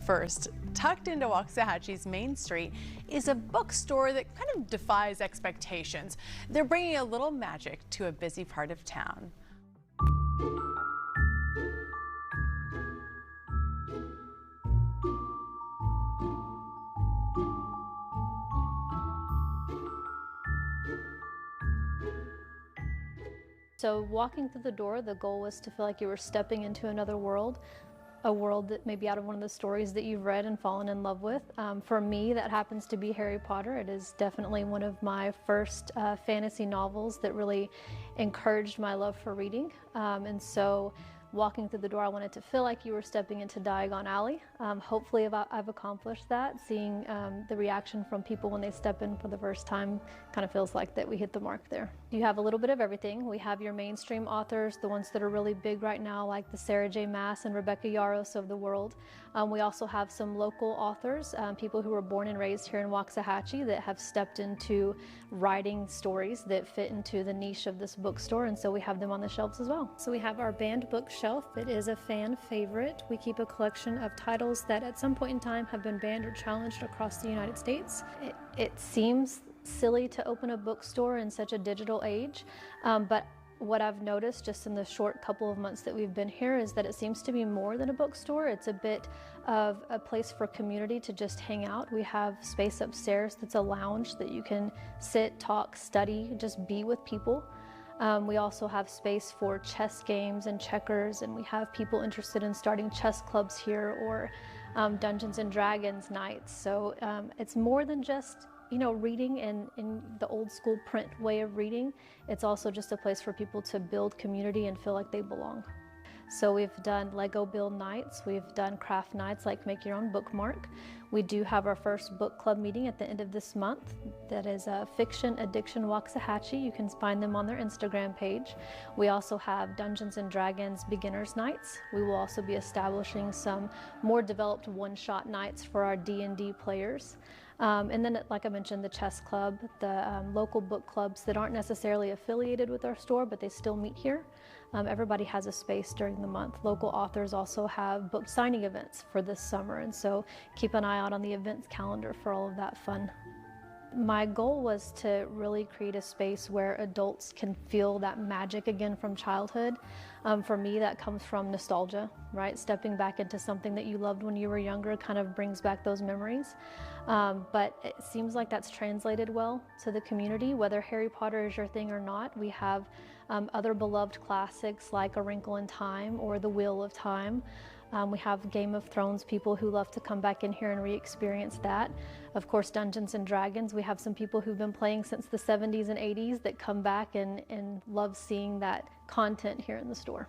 First, tucked into Waxahachie's main street is a bookstore that kind of defies expectations. They're bringing a little magic to a busy part of town. So walking through the door, the goal was to feel like you were stepping into another world, a world that may be out of one of the stories that you've read and fallen in love with. For me, that happens to be Harry Potter. It is definitely one of my first fantasy novels that really encouraged my love for reading. And so walking through the door, I wanted to feel like you were stepping into Diagon Alley. Hopefully I've accomplished that. Seeing the reaction from people when they step in for the first time kind of feels like that we hit the mark there. You have a little bit of everything. We have your mainstream authors, the ones that are really big right now, like the Sarah J. Maas and Rebecca Yarros of the world. We also have some local authors, people who were born and raised here in Waxahachie that have stepped into writing stories that fit into the niche of this bookstore, and so we have them on the shelves as well. So we have our banned bookshelf. It is a fan favorite. We keep a collection of titles that at some point in time have been banned or challenged across the United States. It seems silly to open a bookstore in such a digital age, but what I've noticed just in the short couple of months that we've been here is that it seems to be more than a bookstore. It's a bit of a place for community to just hang out. We have space upstairs that's a lounge that you can sit, talk, study, just be with people. We also have space for chess games and checkers, and we have people interested in starting chess clubs here or Dungeons and Dragons nights. So it's more than just reading in the old school print way of reading. It's also just a place for people to build community and feel like they belong. So we've done Lego build nights, we've done craft nights like make your own bookmark. We do have our first book club meeting at the end of this month. That is Fiction Addiction Waxahachie. You can find them on their Instagram page. We also have Dungeons and Dragons beginners nights. We will also be establishing some more developed one-shot nights for our D&D players. And then, like I mentioned, the chess club, the local book clubs that aren't necessarily affiliated with our store, but they still meet here. Everybody has a space during the month. Local authors also have book signing events for this summer, and so keep an eye out on the events calendar for all of that fun. My goal was to really create a space where adults can feel that magic again from childhood. For me, that comes from nostalgia, right? Stepping back into something that you loved when you were younger kind of brings back those memories. But it seems like that's translated well to the community, whether Harry Potter is your thing or not. We have other beloved classics like A Wrinkle in Time or The Wheel of Time. We have Game of Thrones people who love to come back in here and re-experience that. Of course, Dungeons and Dragons. We have some people who've been playing since the 70s and 80s that come back and love seeing that content here in the store.